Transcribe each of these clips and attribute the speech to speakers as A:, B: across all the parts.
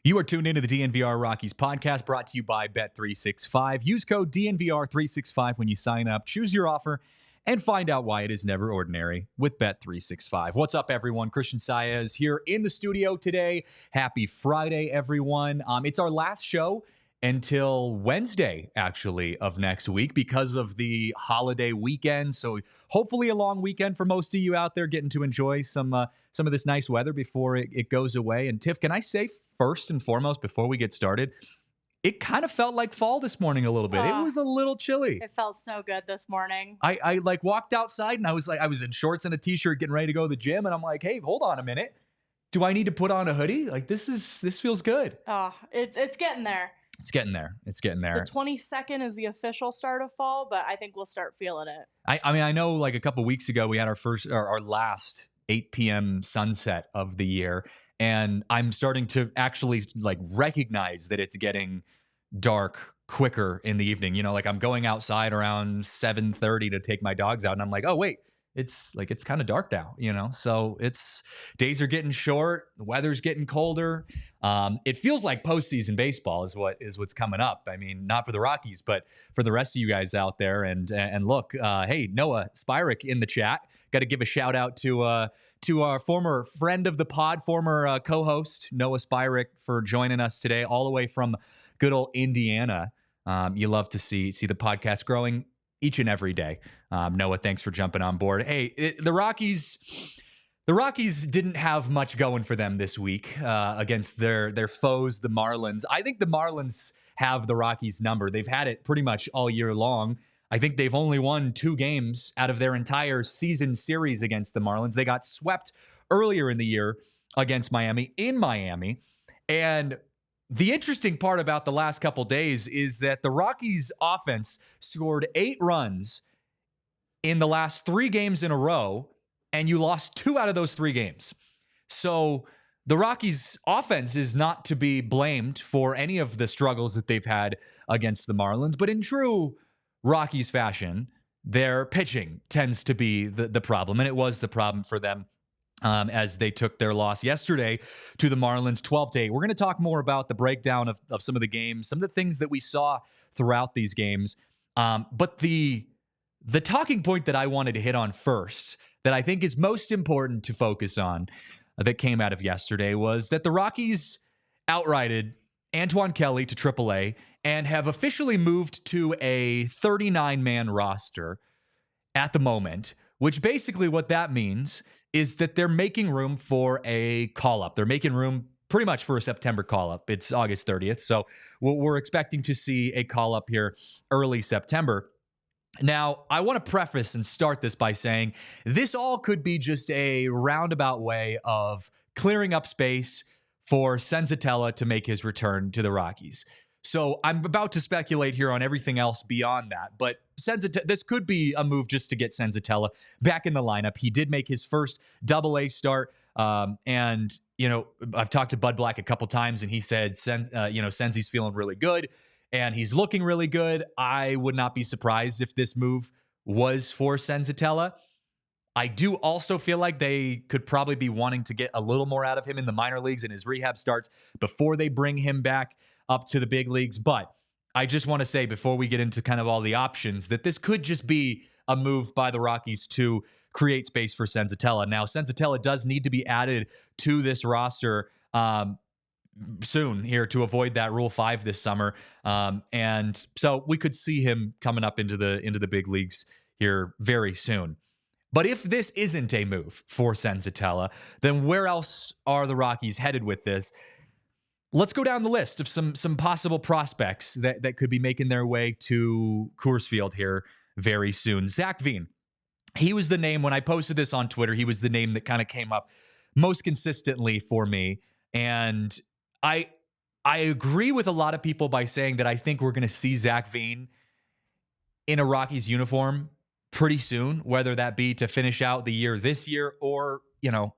A: You are tuned into the DNVR Rockies Podcast, brought to you by Bet365. Use code DNVR365 when you sign up. Choose your offer and find out why it is never ordinary with Bet365. What's up, everyone? Christian Saez here in the studio today. Happy Friday, everyone. It's our last show until Wednesday, actually, of next week because of the holiday weekend. So hopefully a long weekend for most of you out there, getting to enjoy some of this nice weather before it goes away. And Tiff, can I say first and foremost, before we get started, it kind of felt like fall this morning a little bit. It was a little chilly.
B: It felt so good this morning.
A: I like walked outside and I was in shorts and a t-shirt getting ready to go to the gym. And I'm like, hey, hold on a minute. Do I need to put on a hoodie? Like this feels good.
B: Oh, it's getting there.
A: It's getting there.
B: The 22nd is the official start of fall, but I think we'll start feeling it.
A: I mean, I know like a couple weeks ago we had our last 8 p.m. sunset of the year, and I'm starting to actually like recognize that it's getting dark quicker in the evening. You know, like I'm going outside around 7:30 to take my dogs out, and I'm like, oh wait, it's kind of dark now, you know? So days are getting short. The weather's getting colder. It feels like postseason baseball is what's coming up. I mean, not for the Rockies, but for the rest of you guys out there. And look, hey, Noah Spyrick in the chat. Got to give a shout out to our former friend of the pod, former co-host Noah Spyrick, for joining us today, all the way from good old Indiana. You love to see the podcast growing each and every day. Noah, thanks for jumping on board. Hey, the Rockies didn't have much going for them this week against their foes, the Marlins. I think the Marlins have the Rockies number. They've had it pretty much all year long. I think they've only won 2 games out of their entire season series against the Marlins. They got swept earlier in the year against Miami in Miami. And the interesting part about the last couple days is that the Rockies offense scored 8 runs in the last 3 games in a row, and you lost 2 out of those 3 games. So the Rockies offense is not to be blamed for any of the struggles that they've had against the Marlins, but in true Rockies fashion, their pitching tends to be the problem, and it was the problem for them as they took their loss yesterday to the Marlins 12-8. We're going to talk more about the breakdown of some of the games, some of the things that we saw throughout these games. But the talking point that I wanted to hit on first, that I think is most important to focus on, that came out of yesterday, was that the Rockies outrighted Antoine Kelly to AAA and have officially moved to a 39-man roster at the moment, which basically what that means is that they're making room for a call-up. They're making room pretty much for a September call-up. It's August 30th, so we're expecting to see a call-up here early September. Now, I want to preface and start this by saying this all could be just a roundabout way of clearing up space for Senzatella to make his return to the Rockies. So I'm about to speculate here on everything else beyond that, but this could be a move just to get Senzatella back in the lineup. He did make his first Double-A start, and you know, I've talked to Bud Black a couple times, and he said, Senzi's feeling really good, and he's looking really good. I would not be surprised if this move was for Senzatella. I do also feel like they could probably be wanting to get a little more out of him in the minor leagues and his rehab starts before they bring him back up to the big leagues. But I just want to say, before we get into kind of all the options, that this could just be a move by the Rockies to create space for Senzatella. Now, Senzatella does need to be added to this roster soon here to avoid that Rule 5 this summer. And so we could see him coming up into the big leagues here very soon. But if this isn't a move for Senzatella, then where else are the Rockies headed with this? Let's go down the list of some possible prospects that could be making their way to Coors Field here very soon. Zach Veen, he was the name, when I posted this on Twitter, he was the name that kind of came up most consistently for me. And I I agree with a lot of people by saying that I think we're going to see Zach Veen in a Rockies uniform pretty soon, whether that be to finish out the year this year or,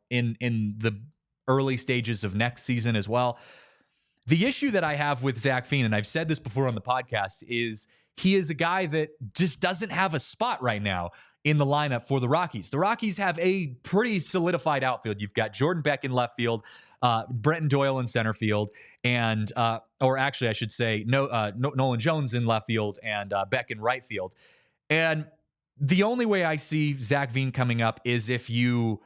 A: in the early stages of next season as well. The issue that I have with Zach Veen, and I've said this before on the podcast, is he is a guy that just doesn't have a spot right now in the lineup for the Rockies. The Rockies have a pretty solidified outfield. You've got Jordan Beck in left field, Brenton Doyle in center field, and or actually I should say Nolan Jones in left field and Beck in right field. And the only way I see Zach Veen coming up is if you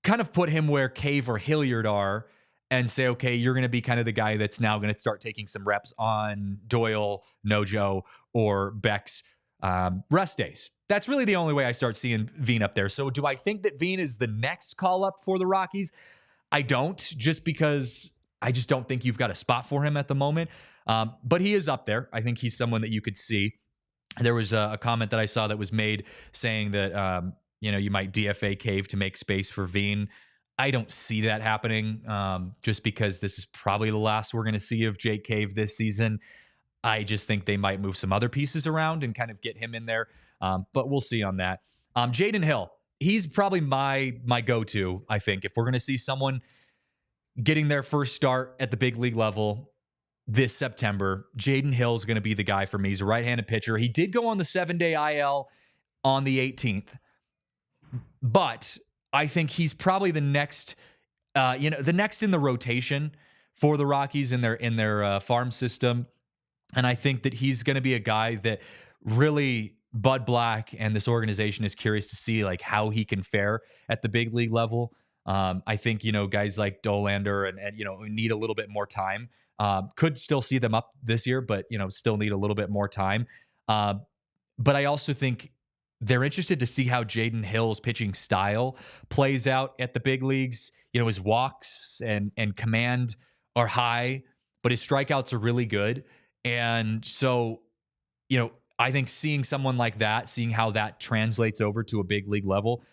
A: kind of put him where Cave or Hilliard are and say, okay, you're going to be kind of the guy that's now going to start taking some reps on Doyle, Nojo, or Beck's rest days. That's really the only way I start seeing Veen up there. So do I think that Veen is the next call up for the Rockies? I don't, just because I just don't think you've got a spot for him at the moment. But he is up there. I think he's someone that you could see. There was a comment that I saw that was made saying that, you might DFA Cave to make space for Veen. I don't see that happening just because this is probably the last we're going to see of Jake Cave this season. I just think they might move some other pieces around and kind of get him in there. But we'll see on that. Jaden Hill, he's probably my go-to, I think. If we're going to see someone getting their first start at the big league level this September, Jaden Hill is going to be the guy for me. He's a right-handed pitcher. He did go on the 7-day IL on the 18th. But I think he's probably the next, the next in the rotation for the Rockies in their farm system. And I think that he's going to be a guy that really Bud Black and this organization is curious to see like how he can fare at the big league level. I think, guys like Dolander and need a little bit more time. Could still see them up this year, but, still need a little bit more time. But I also think they're interested to see how Jaden Hill's pitching style plays out at the big leagues. His walks and command are high, but his strikeouts are really good. And so, I think seeing someone like that, seeing how that translates over to a big league level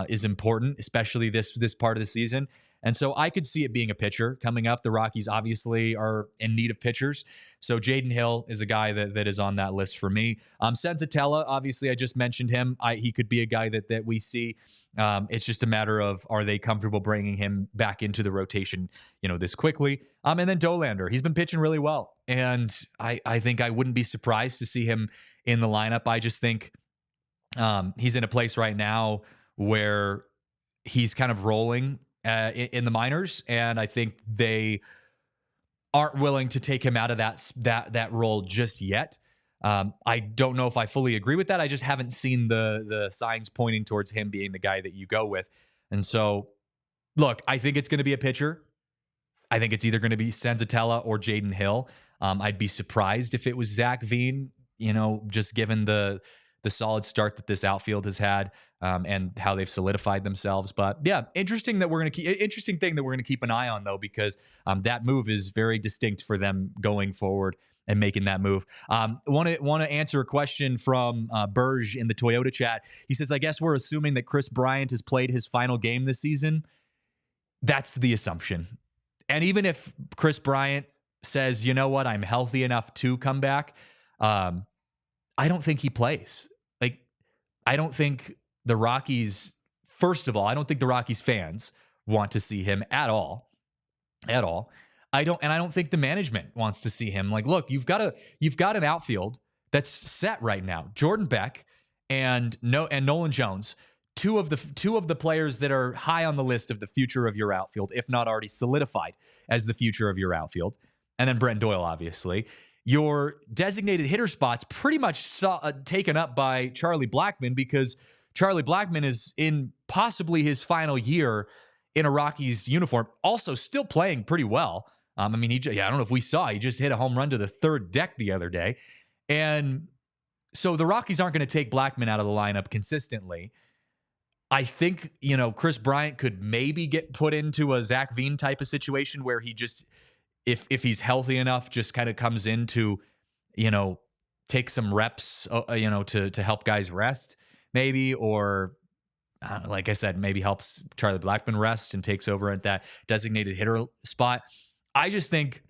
A: is important, especially this part of the season. And so I could see it being a pitcher coming up. The Rockies obviously are in need of pitchers. So Jaden Hill is a guy that is on that list for me. Senzatella, obviously I just mentioned him. He could be a guy that we see. It's just a matter of, are they comfortable bringing him back into the rotation, this quickly? And then Dolander, he's been pitching really well. And I think I wouldn't be surprised to see him in the lineup. I just think he's in a place right now where he's kind of rolling in the minors, and I think they aren't willing to take him out of that role just yet. I don't know if I fully agree with that. I just haven't seen the signs pointing towards him being the guy that you go with. And so, look, I think it's going to be a pitcher. I think it's either going to be Senzatella or Jaden Hill. I'd be surprised if it was Zach Veen, just given the solid start that this outfield has had and how they've solidified themselves. But yeah, interesting thing that we're going to keep an eye on, though, because that move is very distinct for them going forward and making that move. Want to answer a question from Burge in the Toyota chat. He says, I guess we're assuming that Chris Bryant has played his final game this season. That's the assumption. And even if Chris Bryant says, you know what, I'm healthy enough to come back, I don't think he plays. I don't think the Rockies, first of all, I don't think the Rockies fans want to see him at all. At all. I don't think the management wants to see him. Like, look, you've got an outfield that's set right now. Jordan Beck and Nolan Jones, two of the players that are high on the list of the future of your outfield, if not already solidified as the future of your outfield. And then Brent Doyle, obviously. Your designated hitter spot's pretty much taken up by Charlie Blackmon, because Charlie Blackmon is in possibly his final year in a Rockies uniform, also still playing pretty well. I don't know if we saw, he just hit a home run to the third deck the other day. And so the Rockies aren't going to take Blackmon out of the lineup consistently. I think, Chris Bryant could maybe get put into a Zach Veen type of situation where he just, if he's healthy enough, just kind of comes in to, take some reps, to help guys rest maybe, or like I said, maybe helps Charlie Blackmon rest and takes over at that designated hitter spot. I just think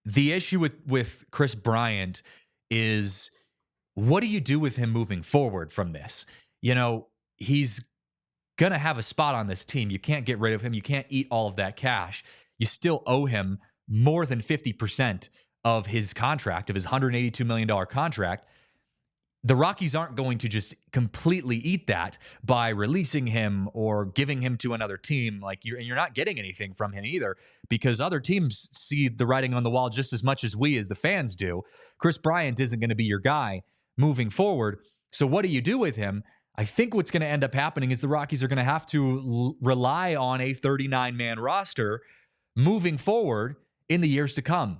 A: The issue with Chris Bryant is, what do you do with him moving forward from this? He's going to have a spot on this team. You can't get rid of him. You can't eat all of that cash. You still owe him more than 50% of his contract, of his $182 million contract. The Rockies aren't going to just completely eat that by releasing him or giving him to another team. You're not getting anything from him either, because other teams see the writing on the wall just as much as we, as the fans, do. Chris Bryant isn't going to be your guy moving forward. So what do you do with him? I think what's going to end up happening is the Rockies are going to have to rely on a 39-man roster moving forward in the years to come.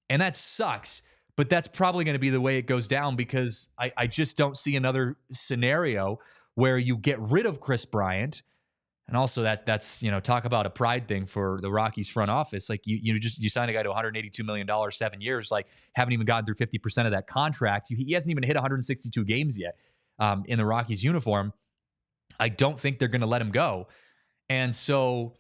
A: And that sucks. But that's probably going to be the way it goes down, because I just don't see another scenario where you get rid of Chris Bryant. And also that's talk about a pride thing for the Rockies front office. Like you sign a guy to $182 million, 7 years, haven't even gotten through 50% of that contract. He hasn't even hit 162 games yet in the Rockies uniform. I don't think they're going to let him go. And so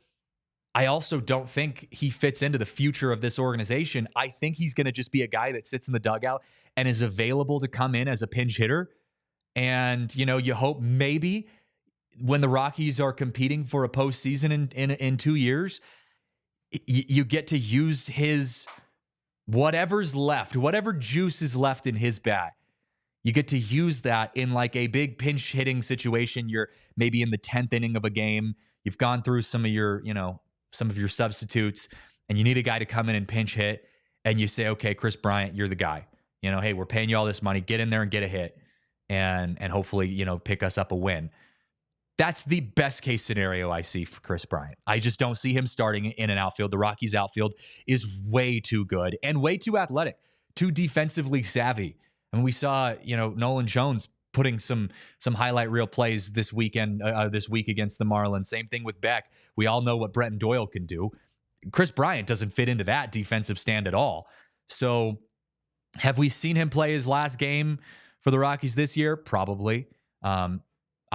A: I also don't think he fits into the future of this organization. I think he's going to just be a guy that sits in the dugout and is available to come in as a pinch hitter. And, you hope maybe when the Rockies are competing for a postseason in 2 years, you get to use his whatever's left, whatever juice is left in his bat. You get to use that in a big pinch hitting situation. You're maybe in the 10th inning of a game. You've gone through some of your substitutes, and you need a guy to come in and pinch hit, and you say, okay, Chris Bryant, you're the guy. Hey, we're paying you all this money. Get in there and get a hit, and hopefully, pick us up a win. That's the best case scenario I see for Chris Bryant. I just don't see him starting in an outfield. The Rockies outfield is way too good and way too athletic, too defensively savvy. I mean, we saw, Nolan Jones putting some highlight reel plays this week against the Marlins. Same thing with Beck. We all know what Brenton Doyle can do. Chris Bryant doesn't fit into that defensive stand at all. So have we seen him play his last game for the Rockies this year? Probably.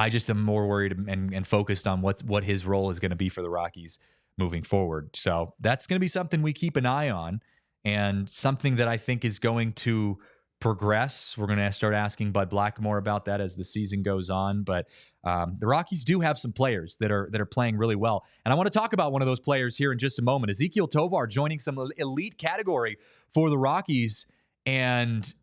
A: I just am more worried and focused on what his role is going to be for the Rockies moving forward. So that's going to be something we keep an eye on, and something that I think is going to progress. We're going to start asking Bud Blackmore about that as the season goes on. But the Rockies do have some players that are playing really well. And I want to talk about one of those players here in just a moment. Ezequiel Tovar joining some elite category for the Rockies, and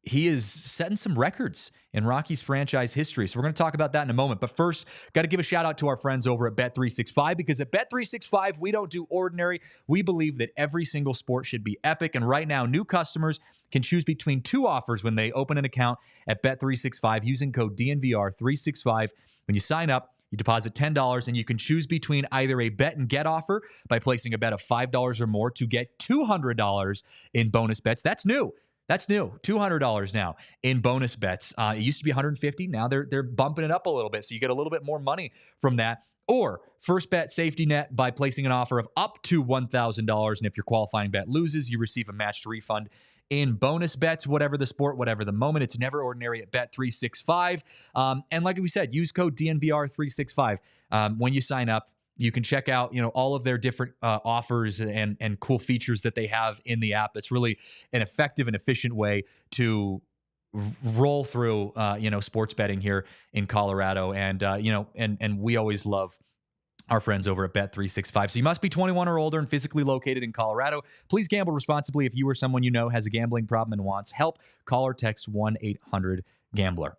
A: he is setting some records in Rockies franchise history. So we're going to talk about that in a moment. But first, got to give a shout out to our friends over at Bet365, because at Bet365, we don't do ordinary. We believe that every single sport should be epic. And right now, new customers can choose between two offers when they open an account at Bet365 using code DNVR365. When you sign up, you deposit $10, and you can choose between either a bet and get offer by placing a bet of $5 or more to get $200 in bonus bets. That's new. $200 now in bonus bets. It used to be $150. Now they're bumping it up a little bit, so you get a little bit more money from that. Or first bet safety net by placing an offer of up to $1,000, and if your qualifying bet loses, you receive a matched refund in bonus bets. Whatever the sport, whatever the moment, it's never ordinary at Bet365. And like we said, use code DNVR365 when you sign up. You can check out, all of their different offers and cool features that they have in the app. It's really an effective and efficient way to roll through, sports betting here in Colorado. And, and we always love our friends over at Bet365. So you must be 21 or older and physically located in Colorado. Please gamble responsibly. If you or someone you know has a gambling problem and wants help, call or text 1-800-GAMBLER.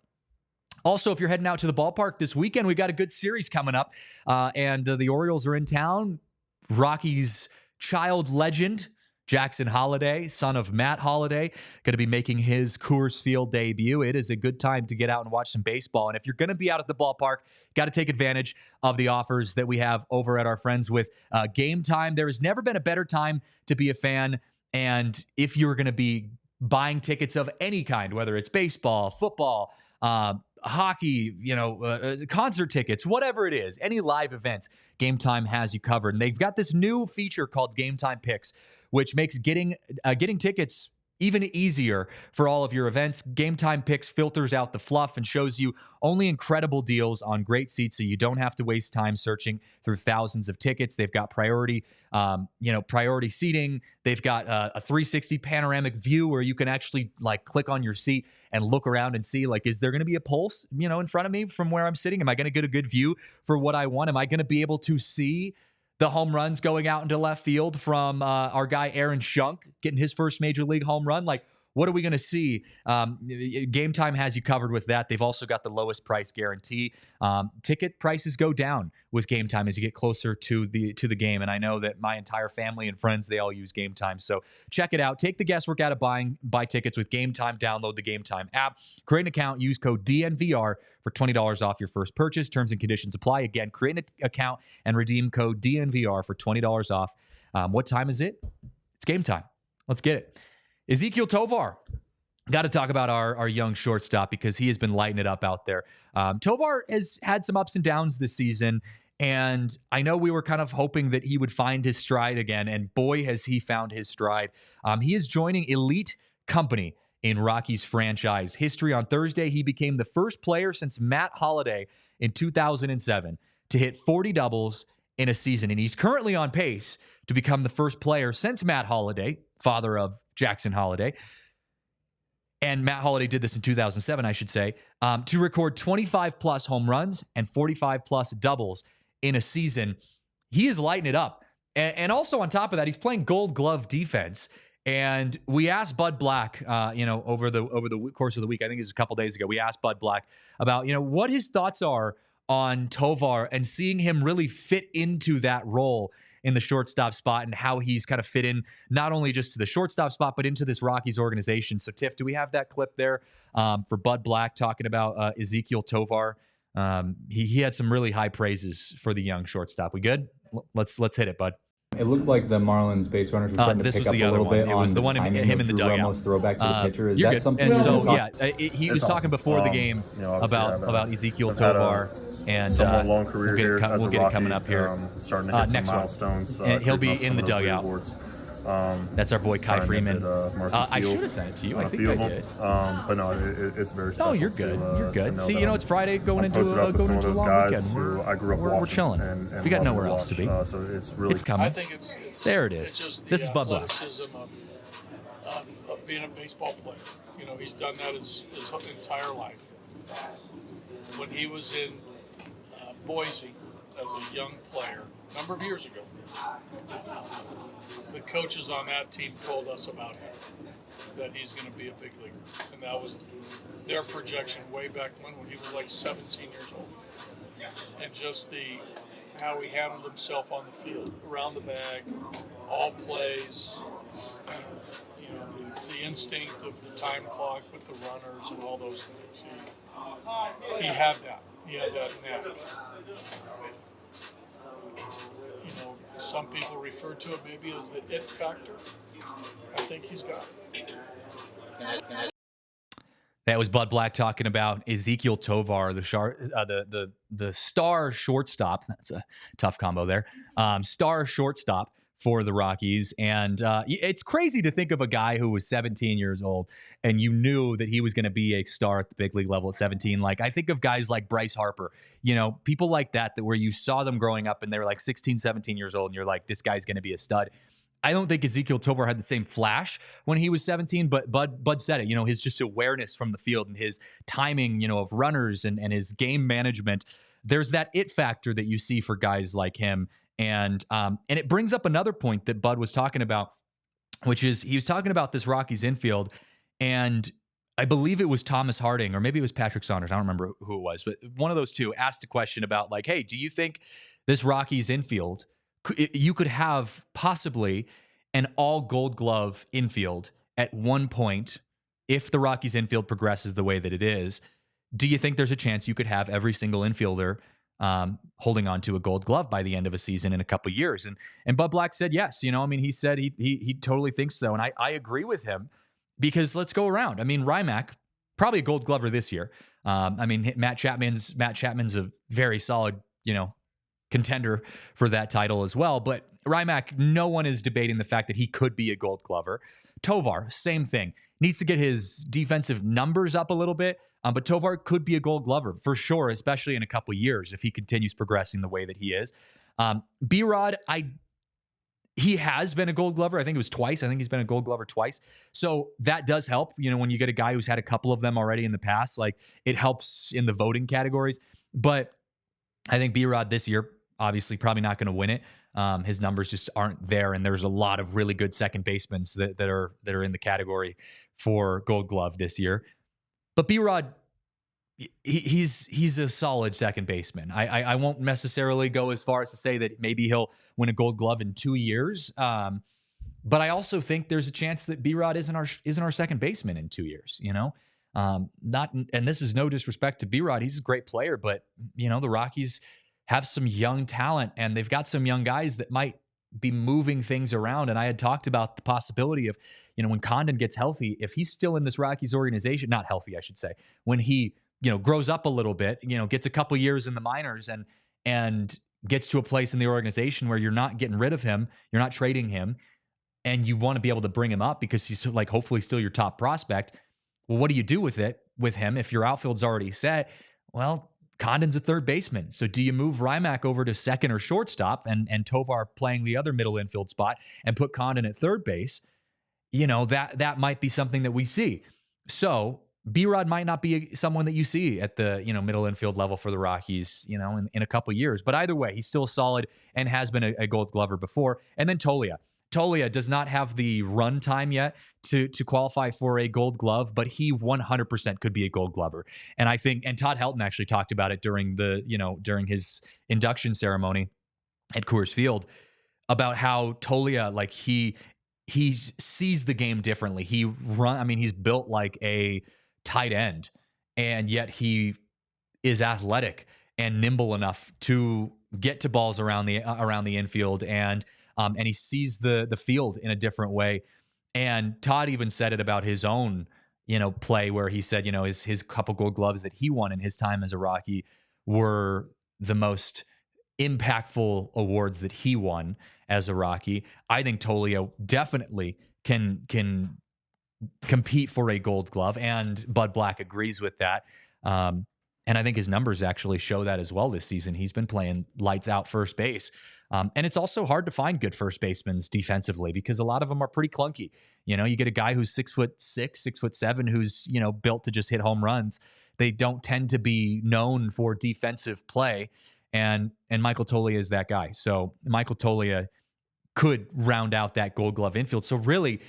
A: Also, if you're heading out to the ballpark this weekend, we've got a good series coming up, and the Orioles are in town. Rockies child legend, Jackson Holliday, son of Matt Holliday, going to be making his Coors Field debut. It is a good time to get out and watch some baseball. And if you're going to be out at the ballpark, got to take advantage of the offers that we have over at our friends with Game Time. There has never been a better time to be a fan. And if you're going to be buying tickets of any kind, whether it's baseball, football, hockey, concert tickets, whatever it is, any live events, Game Time has you covered. And they've got this new feature called Game Time Picks, which makes getting tickets even easier for all of your events. Game Time Picks filters out the fluff and shows you only incredible deals on great seats, so you don't have to waste time searching through thousands of tickets. They've got priority seating. They've got a 360 panoramic view where you can actually like click on your seat and look around and see, like, is there going to be a pulse, in front of me from where I'm sitting? Am I going to get a good view for what I want? Am I going to be able to see the home runs going out into left field from our guy Aaron Schunk getting his first major league home run? Like, what are we going to see? Game Time has you covered with that. They've also got the lowest price guarantee. Ticket prices go down with Game Time as you get closer to the game. And I know that my entire family and friends, they all use Game Time. So check it out. Take the guesswork out of buy tickets with Game Time. Download the Game Time app. Create an account. Use code DNVR for $20 off your first purchase. Terms and conditions apply. Again, create an account and redeem code DNVR for $20 off. What time is it? It's Game Time. Let's get it. Ezequiel Tovar. Got to talk about our young shortstop because he has been lighting it up out there. Tovar has had some ups and downs this season, and I know we were kind of hoping that he would find his stride again, and boy, has he found his stride. He is joining elite company in Rockies franchise history. On Thursday, he became the first player since Matt Holliday in 2007 to hit 40 doubles in a season, and he's currently on pace to become the first player since Matt Holliday, father of Jackson Holliday, and Matt Holliday did this in 2007, I should say, to record 25-plus home runs and 45-plus doubles in a season. He is lighting it up. And also on top of that, he's playing Gold Glove defense. And we asked Bud Black, over the course of the week, I think it was a couple days ago, we asked Bud Black about, what his thoughts are on Tovar and seeing him really fit into that role in the shortstop spot and how he's kind of fit in not only just to the shortstop spot, but into this Rockies organization. So, Tiff, do we have that clip there for Bud Black talking about Ezequiel Tovar? He had some really high praises for the young shortstop. We good? Let's hit it, Bud.
C: It looked like the Marlins base runners were starting to pick up a little bit.
A: It was the one him in the dugout.
C: Romo's throwback to the pitcher. Is
A: you're
C: that
A: good.
C: something?
A: And so, he was talking before the game about Ezequiel Tovar. And
D: long career here.
A: We'll get it coming up here.
D: Starting to hit
A: next
D: some milestones.
A: And he'll be in the dugout. That's our boy Kai Freeman. I should have sent it to you. I think I did.
D: But no, it's very special.
A: Oh, you're good. You're good. See, it's Friday going into a
D: long
A: weekend.
D: Who I grew up
A: we're chilling.
D: And
A: we got nowhere else to be.
D: So it's really
A: coming.
E: I think it's
A: there. It is.
E: It's just
A: this is Bud Black.
E: Athleticism of being a baseball player. He's done that his entire life. When he was in Boise as a young player, a number of years ago, the coaches on that team told us about him, that he's going to be a big leaguer. And that was their projection way back when he was like 17 years old. And just how he handled himself on the field, around the bag, all plays, the instinct of the time clock with the runners and all those things. He had that. He had that knack. Some people refer to it maybe as the it factor. I think he's got it.
A: That was Bud Black talking about Ezequiel Tovar, the star shortstop. That's a tough combo there. Star shortstop for the Rockies. And it's crazy to think of a guy who was 17 years old and you knew that he was going to be a star at the big league level at 17. Like, I think of guys like Bryce Harper, people like that where you saw them growing up and they were like 16, 17 years old and you're like, this guy's going to be a stud. I don't think Ezequiel Tovar had the same flash when he was 17, but Bud said it, his just awareness from the field and his timing, of runners and his game management. There's that it factor that you see for guys like him. And it brings up another point that Bud was talking about, which is he was talking about this Rockies infield, and I believe it was Thomas Harding, or maybe it was Patrick Saunders. I don't remember who it was, but one of those two asked a question about like, hey, do you think this Rockies infield, you could have possibly an all Gold Glove infield at one point if the Rockies infield progresses the way that it is? Do you think there's a chance you could have every single infielder holding on to a Gold Glove by the end of a season in a couple of years? And Bud Black said yes. He said he totally thinks so. And I agree with him because let's go around. Rymack, probably a Gold Glover this year. Matt Chapman's a very solid, contender for that title as well. But Rymack, no one is debating the fact that he could be a Gold Glover. Tovar, same thing. Needs to get his defensive numbers up a little bit, but Tovar could be a Gold Glover for sure, especially in a couple years if he continues progressing the way that he is. B-Rod, he has been a Gold Glover. I think it was twice. I think he's been a Gold Glover twice. So that does help. When you get a guy who's had a couple of them already in the past, like it helps in the voting categories. But I think B-Rod this year, obviously, probably not going to win it. His numbers just aren't there, and there's a lot of really good second basemen that are in the category for Gold Glove this year. But B-Rod, he's a solid second baseman. I won't necessarily go as far as to say that maybe he'll win a Gold Glove in 2 years. But I also think there's a chance that B-Rod isn't our second baseman in 2 years. And this is no disrespect to B-Rod. He's a great player, but the Rockies have some young talent, and they've got some young guys that might be moving things around. And I had talked about the possibility of, when Condon gets healthy, if he's still in this Rockies organization, not healthy, I should say, when he, grows up a little bit, gets a couple years in the minors and gets to a place in the organization where you're not getting rid of him, you're not trading him, and you want to be able to bring him up because he's like hopefully still your top prospect. Well, what do you do with him if your outfield's already set? Well, Condon's a third baseman. So do you move Rymack over to second or shortstop and Tovar playing the other middle infield spot and put Condon at third base? That might be something that we see. So B-Rod might not be someone that you see at the, middle infield level for the Rockies, in a couple years. But either way, he's still solid and has been a Gold Glover before. And then Tolia. Tolia does not have the run time yet to qualify for a Gold Glove, but he 100% could be a Gold Glover. And I think, and Todd Helton actually talked about it during his induction ceremony at Coors Field about how Tolia, like he sees the game differently. He's built like a tight end, and yet he is athletic and nimble enough to get to balls around the infield, and he sees the field in a different way. And Todd even said it about his own, play, where he said, his couple Gold Gloves that he won in his time as a Rocky were the most impactful awards that he won as a Rocky. I think Tolia definitely can compete for a Gold Glove, and Bud Black agrees with that. And I think his numbers actually show that as well this season. He's been playing lights out first base. And it's also hard to find good first basemen defensively because a lot of them are pretty clunky. You get a guy who's 6'6", 6'7", who's, built to just hit home runs. They don't tend to be known for defensive play. And Michael Tolia is that guy. So Michael Tolia could round out that Gold Glove infield. So really,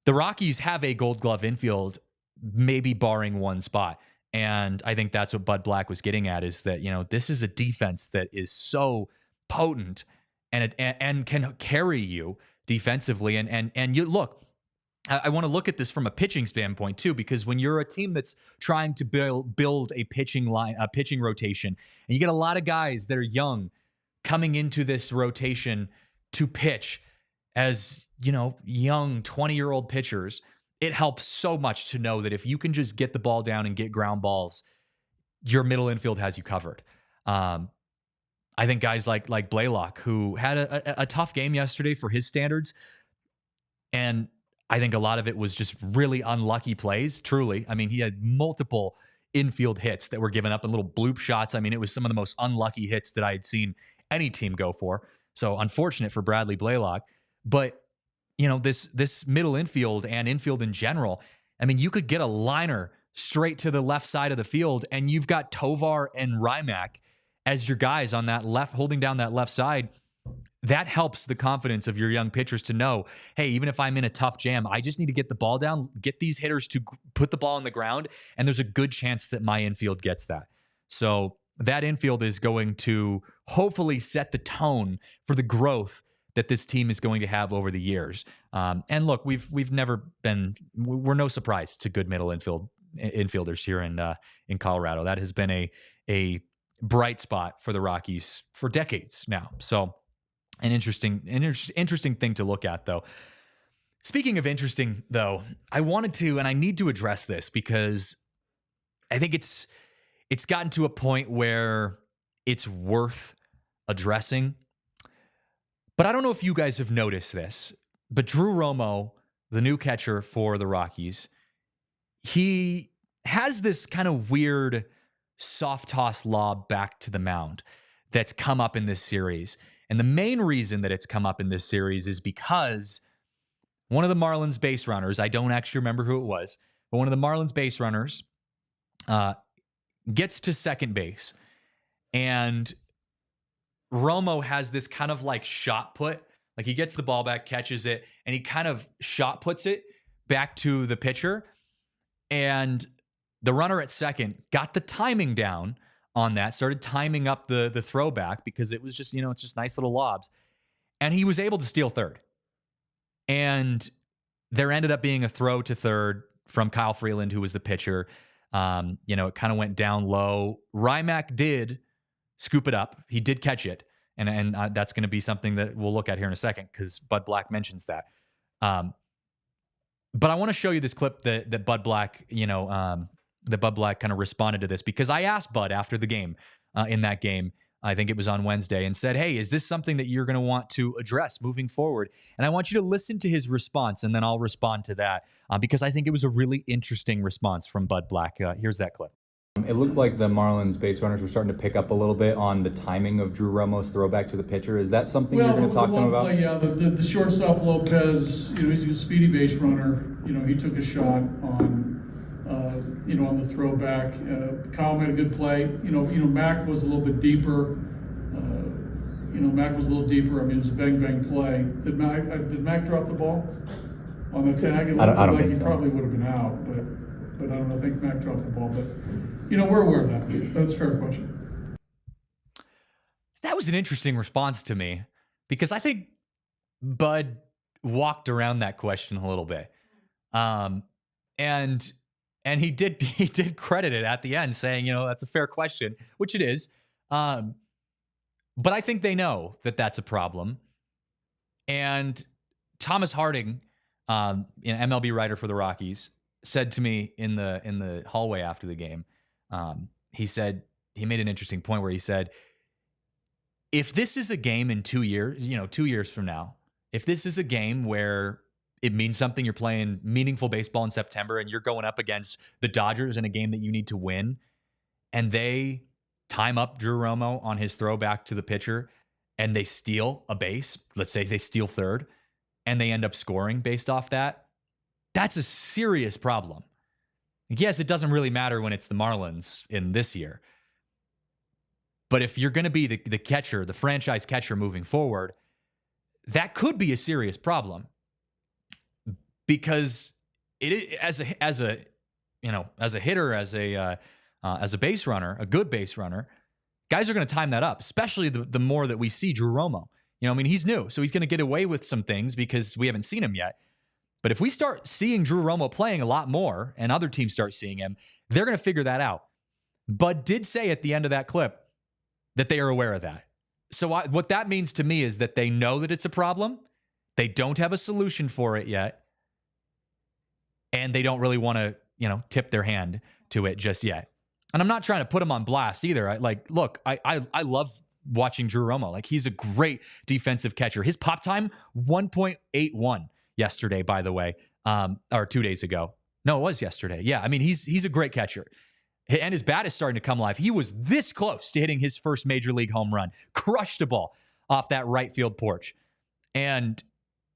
A: the Rockies have a Gold Glove infield, maybe barring one spot. And I think that's what Bud Black was getting at, is that, this is a defense that is so potent and can carry you defensively. And you look, I want to look at this from a pitching standpoint too, because when you're a team that's trying to build a pitching rotation, and you get a lot of guys that are young coming into this rotation to pitch as, young 20-year-old pitchers, it helps so much to know that if you can just get the ball down and get ground balls, your middle infield has you covered. I think guys like Blaylock, who had a tough game yesterday for his standards, and I think a lot of it was just really unlucky plays, truly. I mean, he had multiple infield hits that were given up and little bloop shots. I mean, it was some of the most unlucky hits that I had seen any team go for. So unfortunate for Bradley Blaylock. But, this middle infield and infield in general, I mean, you could get a liner straight to the left side of the field, and you've got Tovar and Rymack as your guys on that left, holding down that left side. That helps the confidence of your young pitchers to know, hey, even if I'm in a tough jam, I just need to get the ball down, get these hitters to put the ball on the ground, and there's a good chance that my infield gets that. So that infield is going to hopefully set the tone for the growth that this team is going to have over the years. And look, we're no surprise to good middle infielders here in Colorado. That has been a bright spot for the Rockies for decades now. So an interesting thing to look at, though. Speaking of interesting, though, I wanted to, and I need to address this because I think it's gotten to a point where it's worth addressing. But I don't know if you guys have noticed this, but Drew Romo the new catcher for the Rockies, he has this kind of weird soft toss lob back to the mound that's come up in this series. And the main reason that it's come up in this series is because one of the Marlins base runners, I don't actually remember who it was, but one of the Marlins base runners gets to second base. And Romo has this kind of like shot put. Like he gets the ball back, catches it, and he kind of shot puts it back to the pitcher. And the runner at second got the timing down on that, started timing up the throwback because it was just, it's just nice little lobs. And he was able to steal third. And there ended up being a throw to third from Kyle Freeland, who was the pitcher. It kind of went down low. Rymack did scoop it up. He did catch it. And that's going to be something that we'll look at here in a second because Bud Black mentions that. But I want to show you this clip that Bud Black, that Bud Black kind of responded to this because I asked Bud after the game, in that game, I think it was on Wednesday, and said, hey, is this something that you're going to want to address moving forward? And I want you to listen to his response, and then I'll respond to that because I think it was a really interesting response from Bud Black. Here's that clip.
C: It looked like the Marlins base runners were starting to pick up a little bit on the timing of Drew Romo's throwback to the pitcher. Is that something you're going to talk to him about?
F: Yeah, the shortstop Lopez, he's a speedy base runner. He took a shot on, on the throwback. Kyle made a good play. Mac was a little bit deeper. Mac was a little deeper. I mean, it was a bang play. Did Mac drop the ball on the tag? It looked
C: I don't
F: like
C: think
F: he
C: so.
F: Probably would have been out, but I don't know. I think Mac dropped the ball, but we're aware of that. That's a fair question.
A: That was an interesting response to me because I think Bud walked around that question a little bit. And he did credit it at the end saying, that's a fair question, which it is. But I think they know that that's a problem. And Thomas Harding, an MLB writer for the Rockies, said to me in the hallway after the game, he made an interesting point where he said, if this is a game in 2 years, 2 years from now, if this is a game where it means something, you're playing meaningful baseball in September and you're going up against the Dodgers in a game that you need to win, and they time up Drew Romo on his throwback to the pitcher and they steal a base, let's say they steal third, and they end up scoring based off that, that's a serious problem. Yes, it doesn't really matter when it's the Marlins in this year. But if you're going to be the catcher, the franchise catcher moving forward, that could be a serious problem. Because it as a hitter, as a base runner, a good base runner, guys are going to time that up, especially the more that we see Drew Romo. He's new, so he's going to get away with some things because we haven't seen him yet. But if we start seeing Drew Romo playing a lot more and other teams start seeing him, they're going to figure that out. Bud did say at the end of that clip that they are aware of that. So what that means to me is that they know that it's a problem. They don't have a solution for it yet. And they don't really want to, tip their hand to it just yet. And I'm not trying to put him on blast either. I love watching Drew Romo. He's a great defensive catcher. His pop time, 1.81 yesterday, by the way, or 2 days ago. No, it was yesterday. Yeah, he's a great catcher. And his bat is starting to come alive. He was this close to hitting his first major league home run. Crushed a ball off that right field porch. And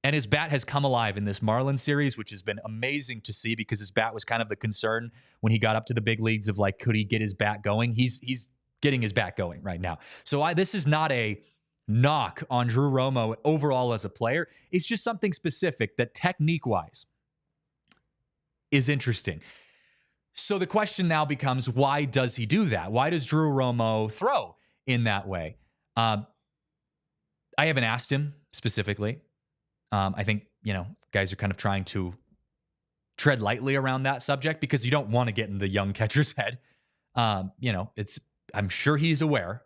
A: his bat has come alive in this Marlins series, which has been amazing to see because his bat was kind of the concern when he got up to the big leagues of could he get his bat going? He's getting his bat going right now. So this is not a knock on Drew Romo overall as a player. It's just something specific that technique-wise is interesting. So the question now becomes, why does he do that? Why does Drew Romo throw in that way? I haven't asked him specifically. I think, guys are kind of trying to tread lightly around that subject because you don't want to get in the young catcher's head. I'm sure he's aware.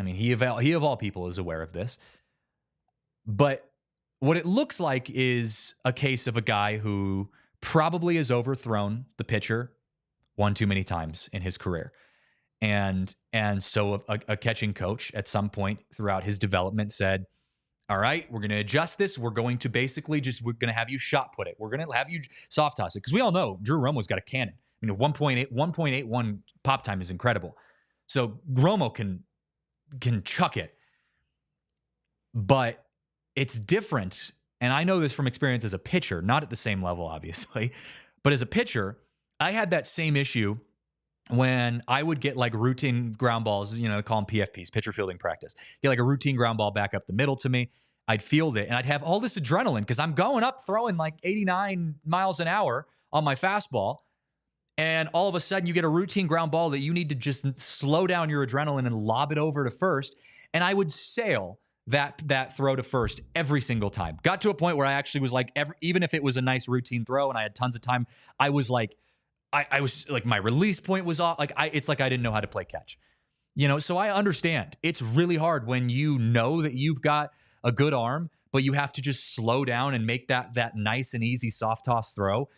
A: He of all people is aware of this. But what it looks like is a case of a guy who probably has overthrown the pitcher one too many times in his career. And so a catching coach at some point throughout his development said, All right, we're going to adjust this. We're going to basically we're going to have you shot put it. We're going to have you soft toss it. Because we all know Drew Romo's got a cannon. I mean, 1.81 pop time is incredible. So Romo can chuck it. But it's different. And I know this from experience as a pitcher, not at the same level, obviously. But as a pitcher, I had that same issue when I would get like routine ground balls, they call them PFPs, pitcher fielding practice. Get like a routine ground ball back up the middle to me. I'd field it, and I'd have all this adrenaline because I'm going up throwing like 89 miles an hour on my fastball. And all of a sudden, you get a routine ground ball that you need to just slow down your adrenaline and lob it over to first. And I would sail that throw to first every single time. Got to a point where I actually was like, even if it was a nice routine throw and I had tons of time, I was like, I was like, my release point was off. It's like I didn't know how to play catch. So I understand. It's really hard when you know that you've got a good arm, but you have to just slow down and make that nice and easy soft toss throw.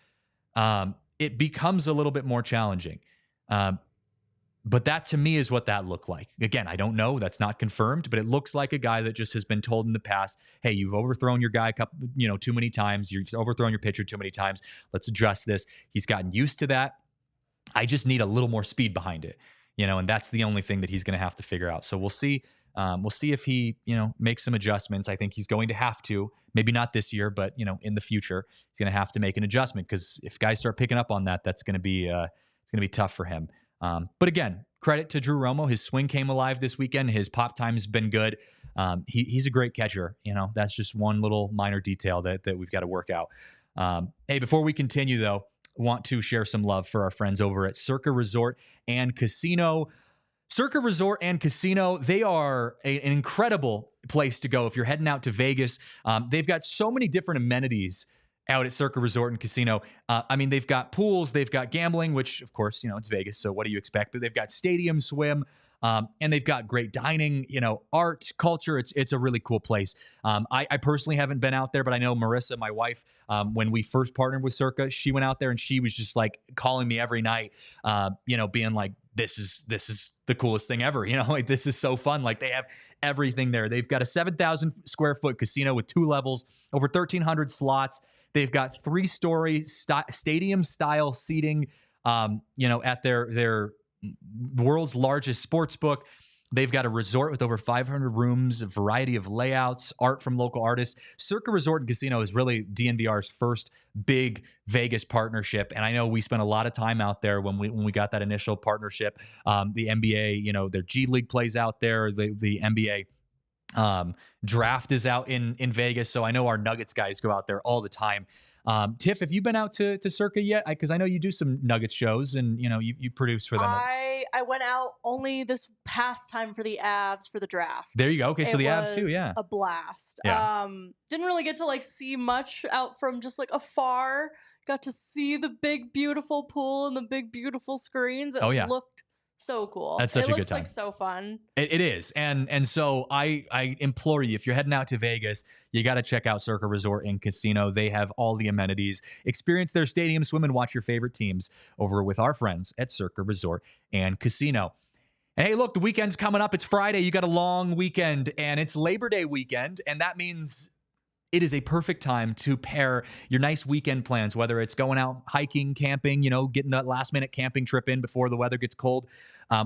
A: It becomes a little bit more challenging. But that to me is what that looked like. Again, I don't know. That's not confirmed, but it looks like a guy that just has been told in the past, hey, you've overthrown your guy too many times. You've overthrown your pitcher too many times. Let's adjust this. He's gotten used to that. I just need a little more speed behind it, and that's the only thing that he's going to have to figure out. So we'll see. We'll see if he, makes some adjustments. I think he's going to have to, maybe not this year, but in the future, he's going to have to make an adjustment because if guys start picking up on that, that's going to be tough for him. But again, credit to Drew Romo. His swing came alive this weekend. His pop time's been good. He's a great catcher. That's just one little minor detail that we've got to work out. Hey, before we continue though, want to share some love for our friends over at Circa Resort and Casino. Circa Resort and Casino, they are an incredible place to go if you're heading out to Vegas. They've got so many different amenities out at Circa Resort and Casino. They've got pools, they've got gambling, which, of course, it's Vegas, so what do you expect? But they've got stadium swim, and they've got great dining, art, culture. It's a really cool place. I personally haven't been out there, but I know Marissa, my wife, when we first partnered with Circa, she went out there and she was just like calling me every night, being like, this is the coolest thing ever. This is so fun. Like, they have everything there. They've got a 7,000 square foot casino with 2 levels, over 1,300 slots. They've got 3-story stadium style seating, at their world's largest sports book. They've got a resort with over 500 rooms, a variety of layouts, art from local artists. Circa Resort and Casino is really DNVR's first big Vegas partnership. And I know we spent a lot of time out there when we got that initial partnership. The NBA, their G League plays out there. The NBA draft is out in Vegas. So I know our Nuggets guys go out there all the time. Tiff, have you been out to Circa yet? Because I know you do some Nuggets shows and, you produce for them.
B: I went out only this past time for the Avs for the draft.
A: There you go. Okay, so the Avs too, yeah.
B: A blast.
A: Yeah.
B: Didn't really get to see much out from just afar. Got to see the big, beautiful pool and the big, beautiful screens. It looked so cool.
A: That's such a good time.
B: It looks like so fun.
A: It is. And so I implore you, if you're heading out to Vegas, you got to check out Circa Resort and Casino. They have all the amenities. Experience their stadium swim and watch your favorite teams over with our friends at Circa Resort and Casino. And hey, look, the weekend's coming up. It's Friday. You got a long weekend, and it's Labor Day weekend, and that means it is a perfect time to pair your nice weekend plans, whether it's going out hiking, camping, getting that last-minute camping trip in before the weather gets cold,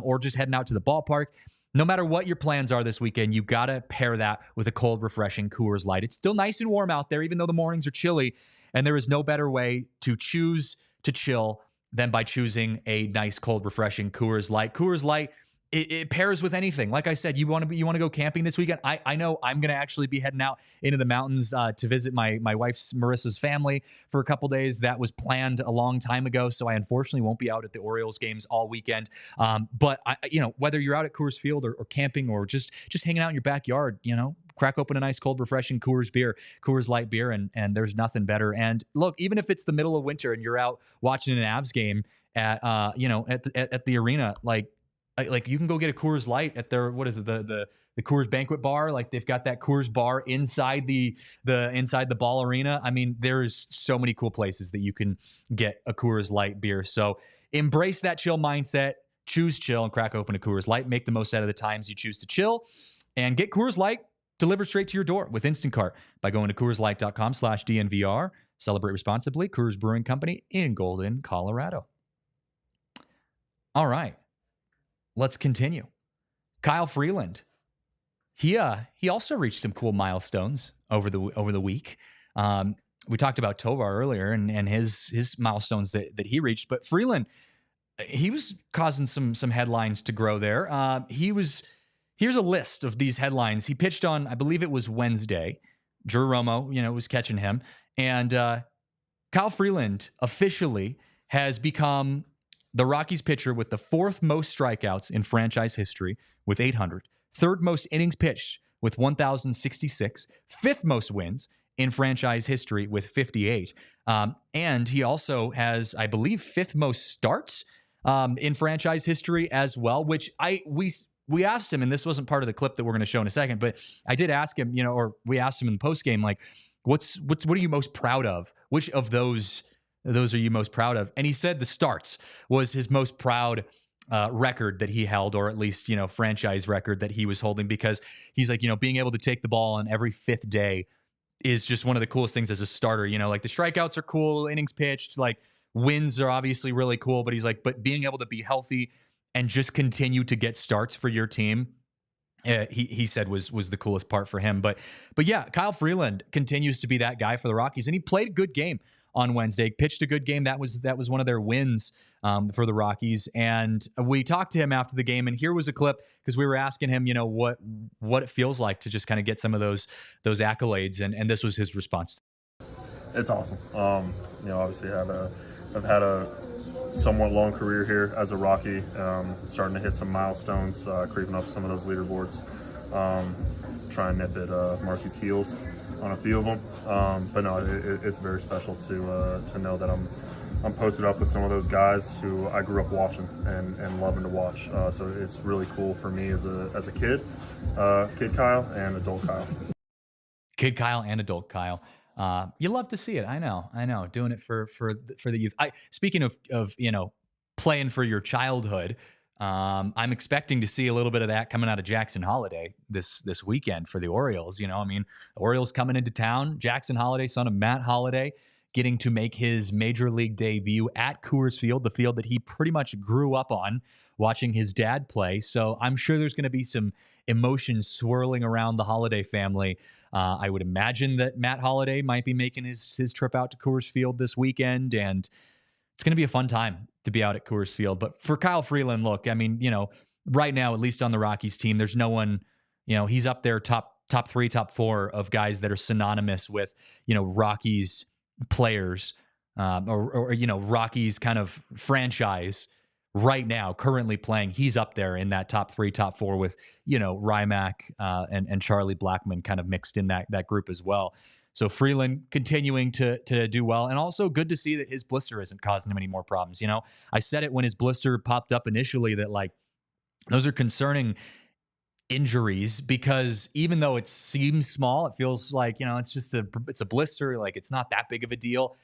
A: or just heading out to the ballpark. No matter what your plans are this weekend, you got to pair that with a cold, refreshing Coors Light. It's still nice and warm out there, even though the mornings are chilly, and there is no better way to choose to chill than by choosing a nice, cold, refreshing Coors Light. Coors Light, it pairs with anything. Like I said, you want to go camping this weekend. I know I'm going to actually be heading out into the mountains to visit my wife's Marissa's family for a couple days. That was planned a long time ago, so I unfortunately won't be out at the Orioles games all weekend. But whether you're out at Coors Field or camping or just hanging out in your backyard, crack open a nice cold, refreshing Coors Light beer, and there's nothing better. And look, even if it's the middle of winter and you're out watching an Avs game at the arena, like you can go get a Coors Light at their, what is it, the Coors Banquet Bar. Like, they've got that Coors bar inside the Ball Arena. I mean, there's so many cool places that you can get a Coors Light beer. So embrace that chill mindset, choose chill, and crack open a Coors Light. Make the most out of the times you choose to chill, and get Coors Light delivered straight to your door with Instant Cart by going to CoorsLight.com/DNVR. Celebrate responsibly. Coors Brewing Company in Golden, Colorado. All right, let's continue. Kyle Freeland. He also reached some cool milestones over the week. We talked about Tovar earlier and his milestones that he reached, but Freeland, he was causing some headlines to grow there. Here's a list of these headlines. He pitched on, I believe it was Wednesday. Drew Romo, was catching him. And Kyle Freeland officially has become the Rockies pitcher with the 4th most strikeouts in franchise history with 800, 3rd most innings pitched with 1,066, 5th most wins in franchise history with 58. And he also has, I believe, 5th most starts in franchise history as well, which we asked him, and this wasn't part of the clip that we're going to show in a second, but I did ask him, or we asked him in the postgame, like, what are you most proud of? Which of those are you most proud of? And he said the starts was his most proud record that he held, or at least, franchise record that he was holding, because he's like, being able to take the ball on every 5th day is just one of the coolest things as a starter. Like the strikeouts are cool, innings pitched, like wins are obviously really cool, but he's like, but being able to be healthy and just continue to get starts for your team, he said was the coolest part for him. But yeah, Kyle Freeland continues to be that guy for the Rockies, and he played a good game on Wednesday, pitched a good game. That was one of their wins for the Rockies. And we talked to him after the game, and here was a clip because we were asking him, what it feels like to just kind of get some of those accolades, and this was his response.
D: It's awesome. Obviously I've had a somewhat long career here as a Rocky, starting to hit some milestones, creeping up some of those leaderboards, try and nip at Marky's heels on a few of them. But no, it's very special to know that I'm posted up with some of those guys who I grew up watching and loving to watch. So it's really cool for me as a kid, Kid Kyle and Adult Kyle.
A: Kid Kyle and Adult Kyle. You love to see it. I know. Doing it for the youth. Speaking of playing for your childhood, I'm expecting to see a little bit of that coming out of Jackson Holliday this weekend for the Orioles. The Orioles coming into town. Jackson Holliday, son of Matt Holliday, getting to make his major league debut at Coors Field, the field that he pretty much grew up on, watching his dad play. So I'm sure there's going to be some emotions swirling around the Holliday family. I would imagine that Matt Holliday might be making his trip out to Coors Field this weekend, and it's going to be a fun time to be out at Coors Field. But for Kyle Freeland, look, right now, at least on the Rockies team, there's no one, he's up there top 3, top 4 of guys that are synonymous with, Rockies players, or Rockies kind of franchise right now, currently playing. He's up there in that top 3, top 4 with, Rymack and Charlie Blackmon kind of mixed in that group as well. So Freeland continuing to do well, and also good to see that his blister isn't causing him any more problems. I said it when his blister popped up initially that, like, those are concerning injuries, because even though it seems small, it feels like, it's a blister, like it's not that big of a deal.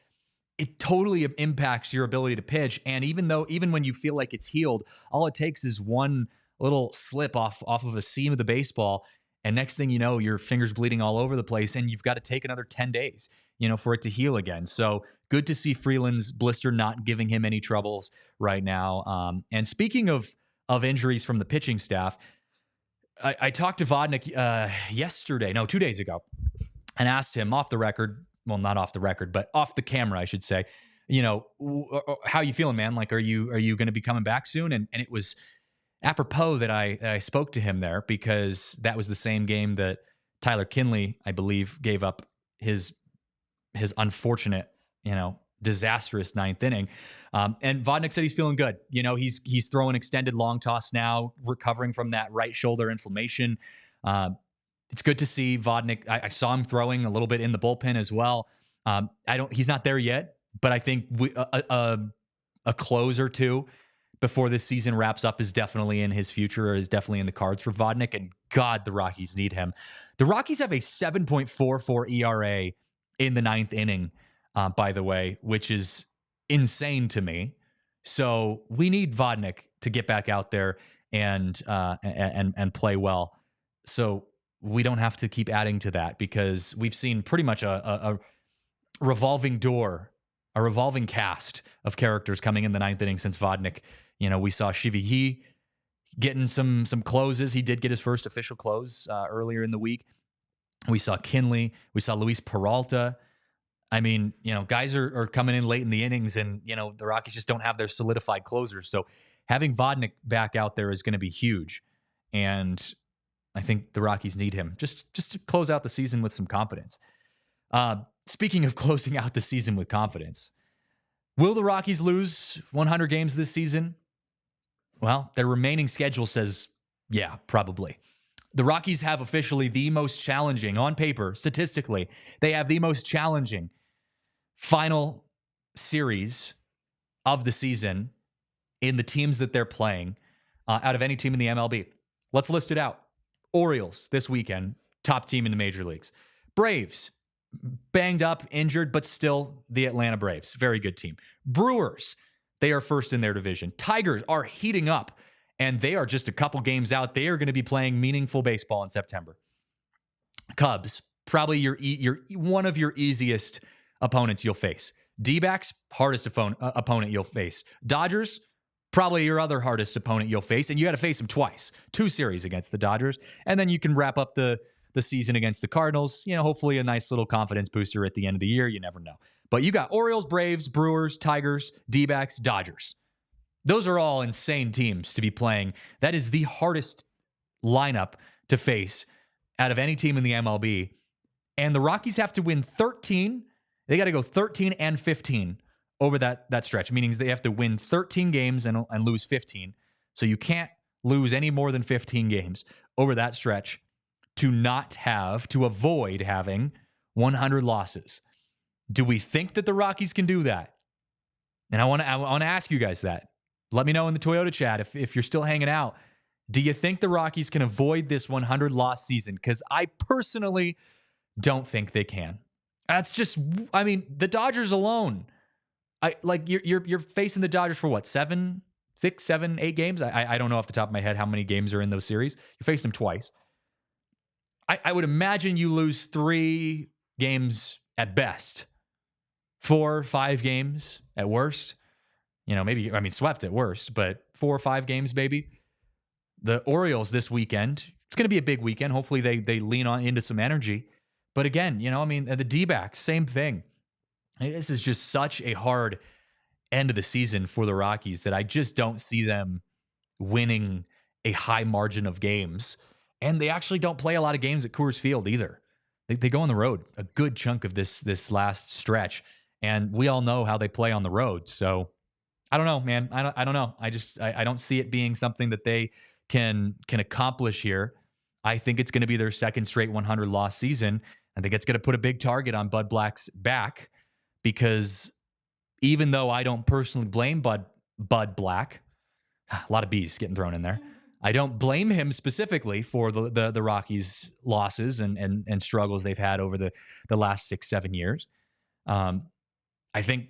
A: It totally impacts your ability to pitch. And even when you feel like it's healed, all it takes is one little slip off of a seam of the baseball, and next thing you know, your finger's bleeding all over the place, and you've got to take another 10 days, for it to heal again. So good to see Freeland's blister not giving him any troubles right now. And speaking of injuries from the pitching staff, I talked to Vodnik 2 days ago, and asked him off the record, well, not off the record, but off the camera, I should say, how you feeling, man? Like, are you going to be coming back soon? And it was apropos that I spoke to him there, because that was the same game that Tyler Kinley, I believe, gave up his unfortunate, disastrous 9th inning. And Vodnik said he's feeling good. He's throwing extended long toss now, recovering from that right shoulder inflammation. It's good to see Vodnik. I saw him throwing a little bit in the bullpen as well. He's not there yet, but I think a close or two before this season wraps up is definitely in his future, or is definitely in the cards for Vodnik. And God, the Rockies need him. The Rockies have a 7.44 ERA in the 9th inning, by the way, which is insane to me. So we need Vodnik to get back out there and play well. So we don't have to keep adding to that because we've seen pretty much a revolving door, a revolving cast of characters coming in the 9th inning since Vodnik. We saw Shivihi getting some closes. He did get his first official close earlier in the week. We saw Kinley. We saw Luis Peralta. I mean, guys are coming in late in the innings, and, the Rockies just don't have their solidified closers. So having Vodnik back out there is going to be huge. And I think the Rockies need him just to close out the season with some confidence. Speaking of closing out the season with confidence, will the Rockies lose 100 games this season? Well, their remaining schedule says, yeah, probably. The Rockies have officially the most challenging, on paper, statistically, they have the most challenging final series of the season in the teams that they're playing out of any team in the MLB. Let's list it out. Orioles this weekend, top team in the major leagues. Braves, banged up, injured, but still the Atlanta Braves. Very good team. Brewers, they are first in their division. Tigers are heating up, and they are just a couple games out. They are going to be playing meaningful baseball in September. Cubs, probably your one of your easiest opponents you'll face. D-backs, hardest opponent you'll face. Dodgers, probably your other hardest opponent you'll face, and you got to face them twice. 2 series against the Dodgers, and then you can wrap up the season against the Cardinals. Hopefully a nice little confidence booster at the end of the year. You never know. But you got Orioles, Braves, Brewers, Tigers, D-backs, Dodgers. Those are all insane teams to be playing. That is the hardest lineup to face out of any team in the MLB. And the Rockies have to win 13. They got to go 13 and 15 over that stretch, meaning they have to win 13 games and lose 15. So you can't lose any more than 15 games over that stretch to avoid having 100 losses. Do we think that the Rockies can do that? And I want to ask you guys that. Let me know in the Toyota chat if you're still hanging out. Do you think the Rockies can avoid this 100 loss season? Because I personally don't think they can. That's just, the Dodgers alone. You're facing the Dodgers for what, 7, 6, 7, 8 games? I don't know off the top of my head how many games are in those series. You face them twice. I would imagine you lose 3 games at best, 4 or 5 games at worst. Maybe, swept at worst, but 4 or 5 games, maybe. The Orioles this weekend, it's going to be a big weekend. Hopefully they lean into some energy. But again, the D-backs, same thing. This is just such a hard end of the season for the Rockies that I just don't see them winning a high margin of games. And they actually don't play a lot of games at Coors Field either. They go on the road a good chunk of this last stretch. And we all know how they play on the road. So I don't know, man. I don't know. I don't see it being something that they can accomplish here. I think it's going to be their second straight 100 loss season. I think it's going to put a big target on Bud Black's back, because even though I don't personally blame Bud Black, a lot of B's getting thrown in there. I don't blame him specifically for the Rockies' losses and struggles they've had over the last 6-7 years. I think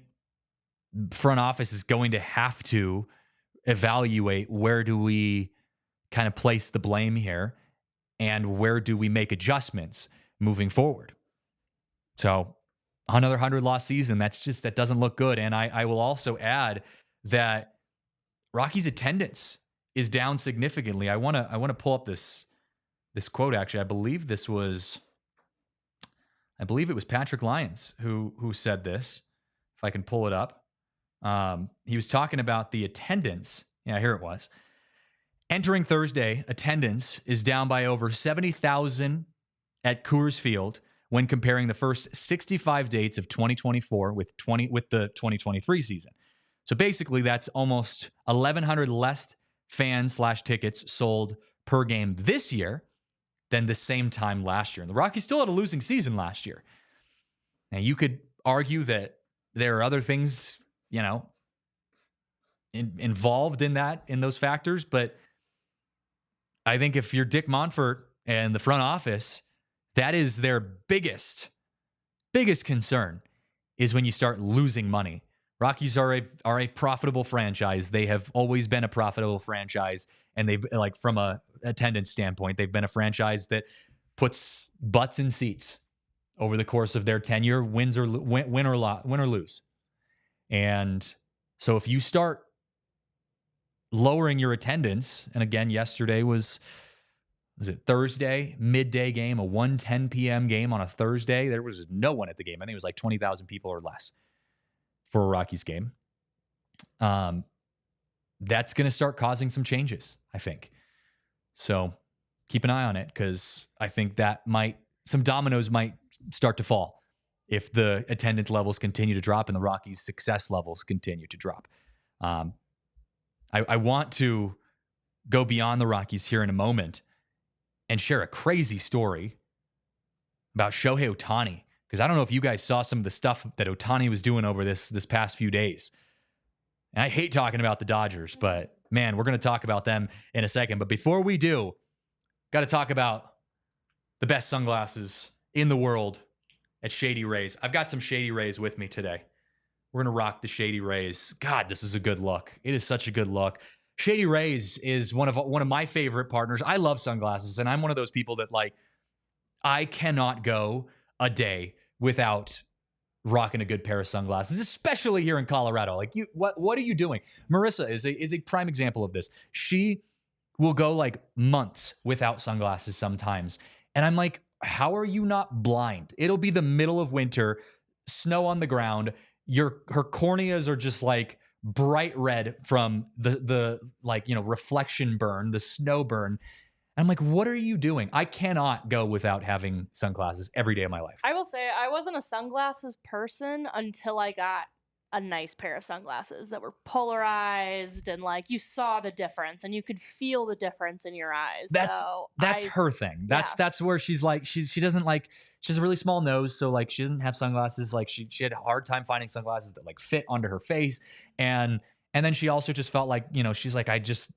A: front office is going to have to evaluate where do we kind of place the blame here and where do we make adjustments moving forward. So another 100-loss season, that doesn't look good. And I will also add that Rockies' attendance is down significantly. I want to pull up this quote. Actually, I believe it was Patrick Lyons who said this. If I can pull it up. He was talking about the attendance. Yeah, here it was. Entering Thursday, attendance is down by over 70,000 at Coors Field when comparing the first 65 dates of 2024 with the 2023 season. So basically, that's almost 1,100 less fans/tickets sold per game this year than the same time last year. And the Rockies still had a losing season last year. Now, you could argue that there are other things, involved in those factors, but I think if you're Dick Monfort and the front office, that is their biggest concern, is when you start losing money. Rockies are a profitable franchise. They have always been a profitable franchise, and they've, from a attendance standpoint, they've been a franchise that puts butts in seats over the course of their tenure, win or lose. And so if you start lowering your attendance, and again, yesterday was it Thursday, midday game, a 1:10 p.m. game on a Thursday. There was no one at the game. I think it was like 20,000 people or less for a Rockies game. That's going to start causing some changes, I think. So keep an eye on it, because I think that some dominoes might start to fall if the attendance levels continue to drop and the Rockies' success levels continue to drop. I want to go beyond the Rockies here in a moment and share a crazy story about Shohei Ohtani, because I don't know if you guys saw some of the stuff that Ohtani was doing over this past few days. And I hate talking about the Dodgers, but man, we're going to talk about them in a second. But before we do, got to talk about the best sunglasses in the world at Shady Rays. I've got some Shady Rays with me today. We're going to rock the Shady Rays. God, this is a good look. It is such a good look. Shady Rays is one of my favorite partners. I love sunglasses, and I'm one of those people that, like, I cannot go a day without rocking a good pair of sunglasses, especially here in Colorado. Like, what are you doing? Marissa is a prime example of this. She will go like months without sunglasses sometimes. And I'm like, how are you not blind? It'll be the middle of winter, snow on the ground. Her corneas are just like bright red from the like, reflection burn, the snow burn. I'm like, what are you doing? I cannot go without having sunglasses every day of my life.
B: I will say I wasn't a sunglasses person until I got a nice pair of sunglasses that were polarized, and like you saw the difference and you could feel the difference in your eyes. That's her thing. That's where she's like, she doesn't like, she has a really small nose. So like she doesn't have sunglasses. Like she had a hard time finding sunglasses that like fit onto her face. And then she also just felt like, she's like, I just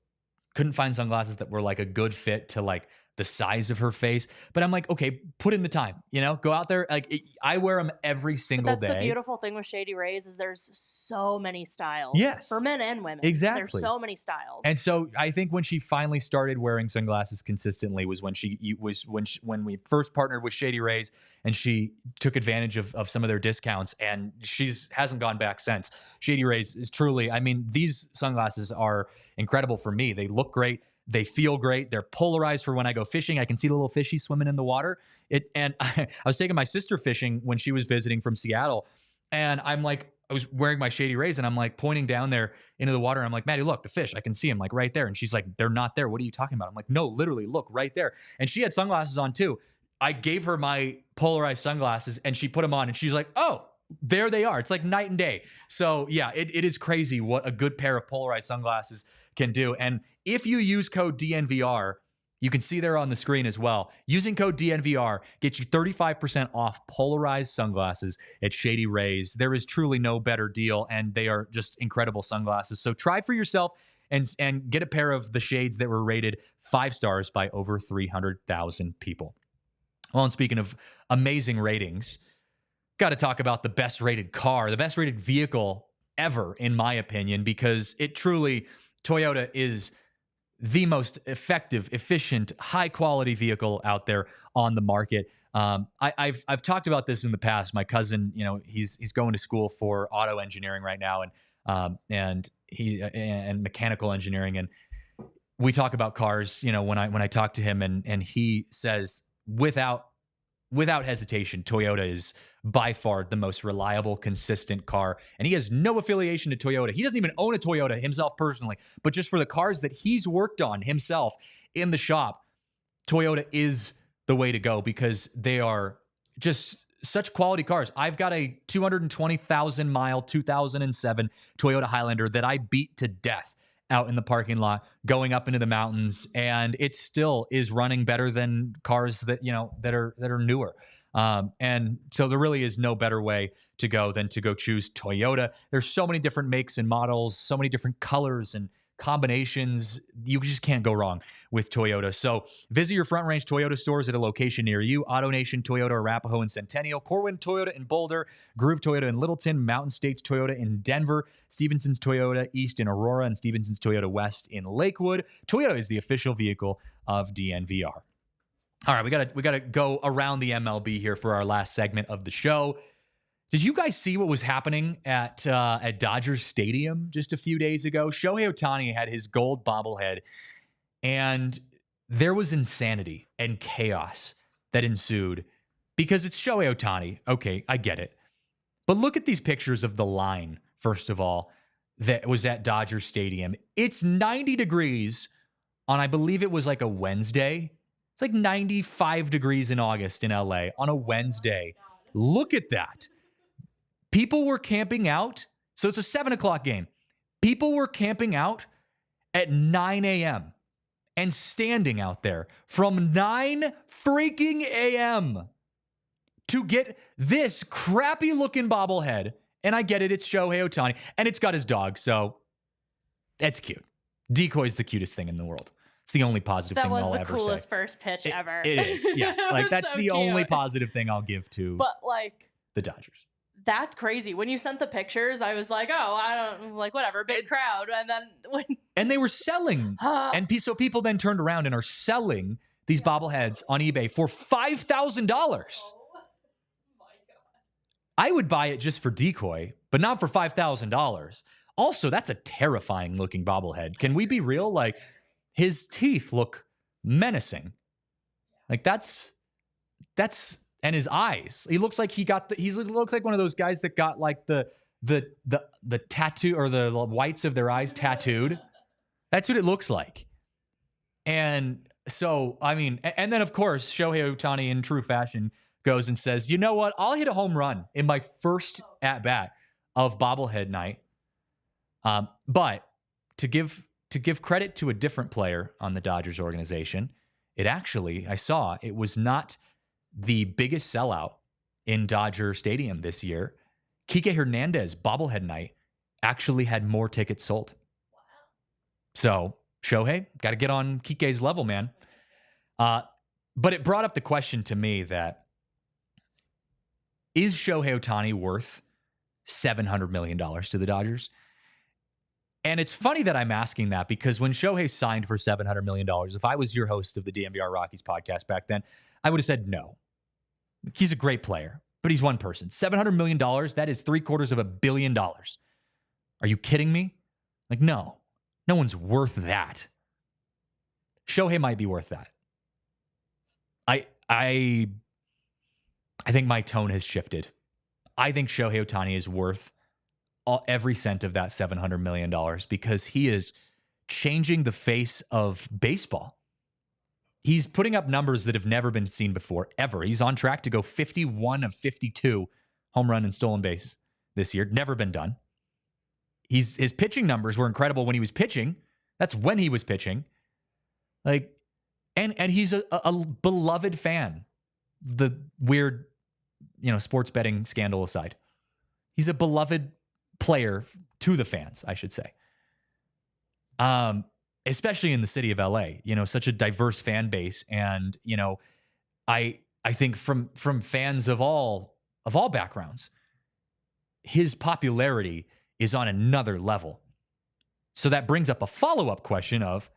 B: couldn't find sunglasses that were like a good fit to like the size of her face. But I'm like, okay, put in the time, go out there. Like I wear them every single day. That's the beautiful thing with Shady Rays is there's so many styles.
A: Yes.
B: For men and women.
A: Exactly.
B: There's so many styles.
A: And so I think when she finally started wearing sunglasses consistently was when when we first partnered with Shady Rays, and she took advantage of some of their discounts, and hasn't gone back since. Shady Rays is truly, I mean, these sunglasses are incredible for me. They look great. They feel great. They're polarized for when I go fishing. I can see the little fishy swimming in the water. I was taking my sister fishing when she was visiting from Seattle, and I'm like, I was wearing my Shady Rays, and I'm like pointing down there into the water. And I'm like, Maddie, look, the fish. I can see them like right there. And she's like, they're not there. What are you talking about? I'm like, no, literally, look right there. And she had sunglasses on too. I gave her my polarized sunglasses, and she put them on, and she's like, oh, there they are. It's like night and day. So yeah, it is crazy what a good pair of polarized sunglasses can do. And if you use code DNVR, you can see there on the screen as well. Using code DNVR gets you 35% off polarized sunglasses at Shady Rays. There is truly no better deal, and they are just incredible sunglasses. So try for yourself and get a pair of the shades that were rated 5 stars by over 300,000 people. Well, and speaking of amazing ratings, got to talk about the best rated car, the best rated vehicle ever, in my opinion, because it truly, Toyota is the most effective, efficient, high quality vehicle out there on the market. I've talked about this in the past. My cousin, he's going to school for auto engineering right now, and mechanical engineering, and we talk about cars. When I talk to him, and he says without hesitation, Toyota is by far the most reliable, consistent car. And he has no affiliation to Toyota. He doesn't even own a Toyota himself personally, but just for the cars that he's worked on himself in the shop, Toyota is the way to go, because they are just such quality cars. I've got a 220,000 mile 2007 Toyota Highlander that I beat to death out in the parking lot going up into the mountains, and it still is running better than cars that that are newer. And so there really is no better way to go than to go choose Toyota. There's so many different makes and models, so many different colors and combinations. You just can't go wrong with Toyota. So visit your Front Range Toyota stores at a location near you. AutoNation Toyota Arapahoe and Centennial, Corwin Toyota in Boulder, Groove Toyota in Littleton, Mountain States Toyota in Denver, Stevenson's Toyota East in Aurora, and Stevenson's Toyota West in Lakewood. Toyota is the official vehicle of DNVR. All right, we gotta go around the MLB here for our last segment of the show. Did you guys see what was happening at Dodgers Stadium just a few days ago? Shohei Ohtani had his gold bobblehead, and there was insanity and chaos that ensued because it's Shohei Ohtani. Okay, I get it. But look at these pictures of the line, first of all, that was at Dodger Stadium. It's 90 degrees on, I believe it was like a Wednesday. It's like 95 degrees in August in LA on a Wednesday. Look at that. People were camping out. So it's a 7 o'clock game. People were camping out at 9 a.m. and standing out there from 9 freaking a.m. to get this crappy looking bobblehead. And I get it. It's Shohei Ohtani and it's got his dog. So that's cute. Decoy's the cutest thing in the world. It's the only positive thing I'll ever say.
B: That was the coolest first pitch ever.
A: It is. Yeah. Like that's so the only positive thing I'll give to the Dodgers.
B: That's crazy. When you sent the pictures, I was like, oh, I don't like whatever, big crowd. And then
A: and they were selling. And so people then turned around and are selling these bobbleheads on eBay for $5,000. I would buy it just for decoy, but not for $5,000. Also, that's a terrifying looking bobblehead. Can we be real? Like his teeth look menacing. Like that's and his eyes. He looks like he looks like one of those guys that got like the tattoo or the whites of their eyes tattooed. That's what it looks like. And so, I mean, and then of course, Shohei Ohtani in true fashion goes and says, you know what? I'll hit a home run in my first at bat of bobblehead night. But to give credit to a different player on the Dodgers organization, it was not the biggest sellout in Dodger Stadium this year. Kike Hernandez bobblehead night actually had more tickets sold. Wow. So Shohei, got to get on Kike's level, man. But it brought up the question to me that is Shohei Ohtani worth $700 million to the Dodgers? And it's funny that I'm asking that because when Shohei signed for $700 million, if I was your host of the DNVR Rockies podcast back then, I would have said no. He's a great player, but he's one person. $700 million, that is $750 million. Are you kidding me? Like, no one's worth that. Shohei might be worth that. I think my tone has shifted. I think Shohei Ohtani is worth every cent of that $700 million because he is changing the face of baseball. He's putting up numbers that have never been seen before, ever. He's on track to go 51 of 52 home run and stolen bases this year. Never been done. His pitching numbers were incredible when he was pitching. That's when he was pitching. Like, and he's a beloved fan. The weird, sports betting scandal aside. He's a beloved player to the fans, I should say. Especially in the city of LA, such a diverse fan base. And, I think from fans of all backgrounds, his popularity is on another level. So that brings up a follow-up question of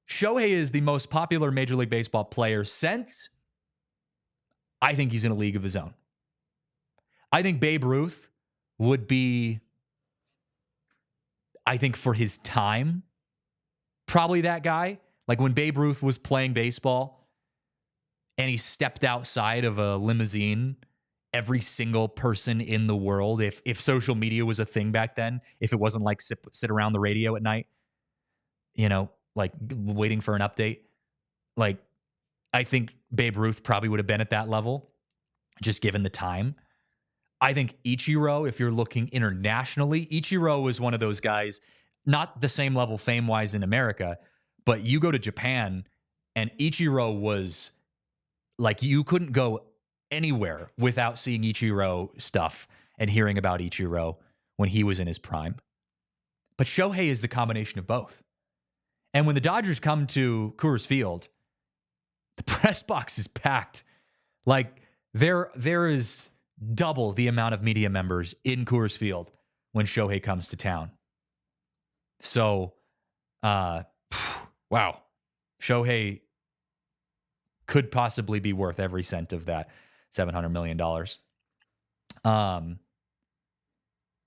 A: Shohei is the most popular Major League Baseball player since I think he's in a league of his own. I think Babe Ruth would be, I think for his time, probably that guy. Like when Babe Ruth was playing baseball and he stepped outside of a limousine, every single person in the world, if social media was a thing back then, if it wasn't like sit around the radio at night, like waiting for an update, like I think Babe Ruth probably would have been at that level, just given the time. I think Ichiro, if you're looking internationally, Ichiro was one of those guys, not the same level fame-wise in America, but you go to Japan and Ichiro was like, you couldn't go anywhere without seeing Ichiro stuff and hearing about Ichiro when he was in his prime. But Shohei is the combination of both. And when the Dodgers come to Coors Field, the press box is packed. Like there is double the amount of media members in Coors Field when Shohei comes to town. So, wow. Shohei could possibly be worth every cent of that $700 million.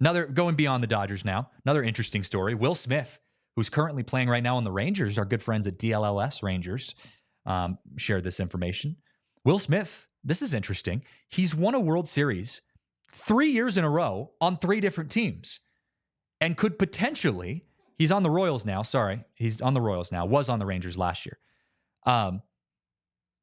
A: Another, going beyond the Dodgers now, another interesting story. Will Smith, who's currently playing right now on the Rangers, our good friends at DLLS Rangers, shared this information. Will Smith, this is interesting. He's won a World Series 3 years in a row on 3 different teams and could potentially, he's on the Royals now. Sorry, he's on the Royals now, was on the Rangers last year.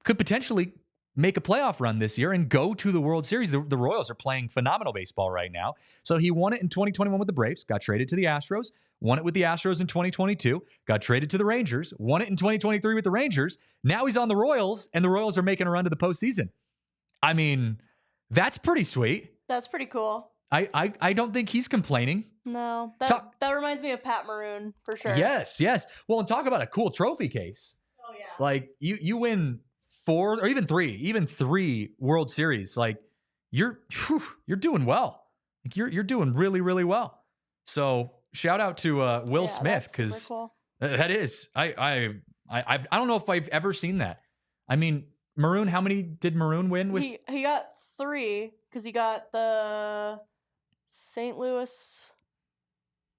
A: Could potentially make a playoff run this year and go to the World Series. The Royals are playing phenomenal baseball right now. So he won it in 2021 with the Braves, got traded to the Astros, won it with the Astros in 2022, got traded to the Rangers, won it in 2023 with the Rangers. Now he's on the Royals, and the Royals are making a run to the postseason. I mean, that's pretty sweet.
B: That's pretty cool.
A: I don't think he's complaining.
B: No, that reminds me of Pat Maroon for sure.
A: Yes. Well, and talk about a cool trophy case.
B: Oh yeah.
A: Like you win 4 or even 3 World Series. Like you're doing well. Like you're doing really, really well. So shout out to Will Smith, because
B: cool.
A: That is I don't know if I've ever seen that. I mean, Maroon, how many did Maroon win with?
B: He got 3 because he got the St. Louis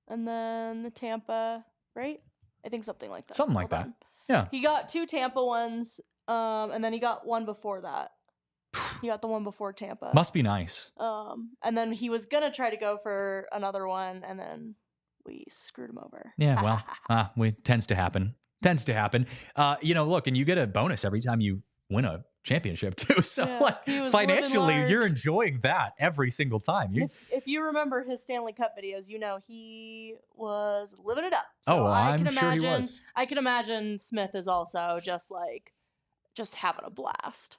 B: and then the Tampa, right? I think something like that.
A: Something like that. Yeah.
B: He got 2 Tampa ones, and then he got one before that. He got the one before Tampa.
A: Must be nice.
B: And then he was gonna try to go for another one, and then we screwed him over.
A: Yeah, well, tends to happen. Look, and you get a bonus every time you win a championship too. So financially, you're enjoying that every single time.
B: If you remember his Stanley Cup videos, he was living it up. So
A: I'm sure he was.
B: I can imagine Smith is also just having a blast.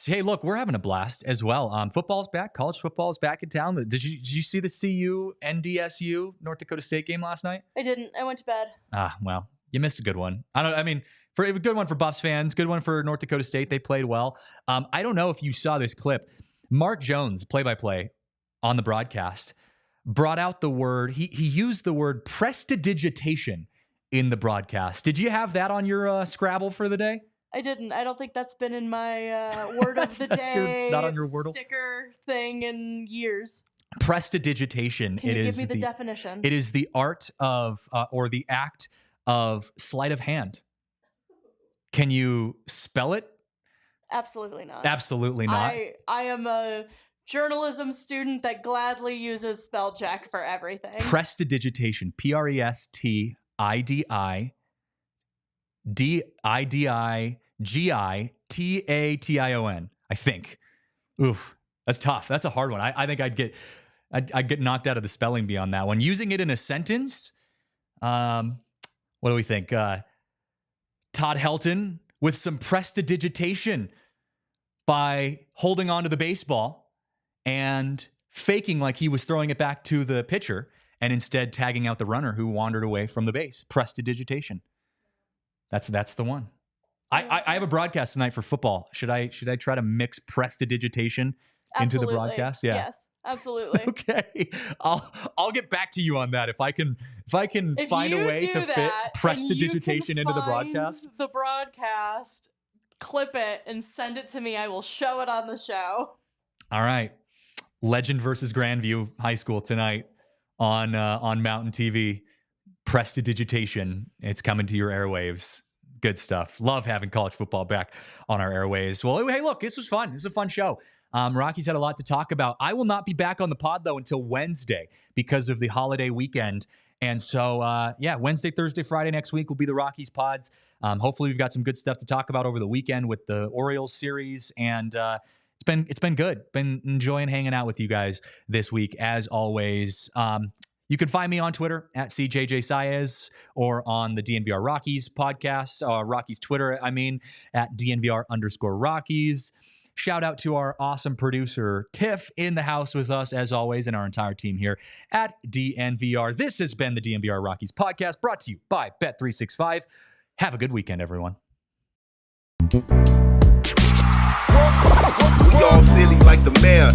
A: Hey, look, we're having a blast as well. Football's back. College football's back in town. Did you see the CU NDSU North Dakota State game last night?
B: I didn't. I went to bed.
A: Well, you missed a good one. For a good one for Buffs fans, good one for North Dakota State. They played well. I don't know if you saw this clip. Mark Jones, play-by-play on the broadcast, brought out the word. He used the word prestidigitation in the broadcast. Did you have that on your Scrabble for the day?
B: I didn't. I don't think that's been in my word of the day
A: not on your Wordle
B: sticker thing in years.
A: Prestidigitation.
B: Can you give me the definition?
A: It is the art of or the act of sleight of hand. Can you spell it?
B: Absolutely not.
A: Absolutely not.
B: I am a journalism student that gladly uses spell check for everything.
A: Prestidigitation. PRESTIDIGITATION. I think. Oof, that's tough. That's a hard one. I think I'd get knocked out of the spelling bee on that one. Using it in a sentence. What do we think? Todd Helton with some prestidigitation by holding onto the baseball and faking like he was throwing it back to the pitcher and instead tagging out the runner who wandered away from the base. Prestidigitation. That's the one. I have a broadcast tonight for football. Should I try to mix prestidigitation into the broadcast? Yeah.
B: Yes, absolutely.
A: Okay. I'll get back to you on that if I can find a way to fit prestidigitation into the broadcast.
B: The broadcast, clip it and send it to me. I will show it on the show.
A: All right. Legend versus Grandview High School tonight on Mountain TV. Prestidigitation. It's coming to your airwaves. Good stuff. Love having college football back on our airwaves. Well, hey, look, this was fun. This is a fun show. Rockies had a lot to talk about. I will not be back on the pod, though, until Wednesday because of the holiday weekend. And so, Wednesday, Thursday, Friday next week will be the Rockies pods. Hopefully, we've got some good stuff to talk about over the weekend with the Orioles series. And it's been good. Been enjoying hanging out with you guys this week, as always. You can find me on Twitter at CJJ Saez or on the DNVR Rockies podcast, Rockies Twitter, at DNVR_Rockies. Shout out to our awesome producer, Tiff, in the house with us, as always, and our entire team here at DNVR. This has been the DNVR Rockies podcast, brought to you by Bet365. Have a good weekend, everyone.
G: We all silly like the mayor.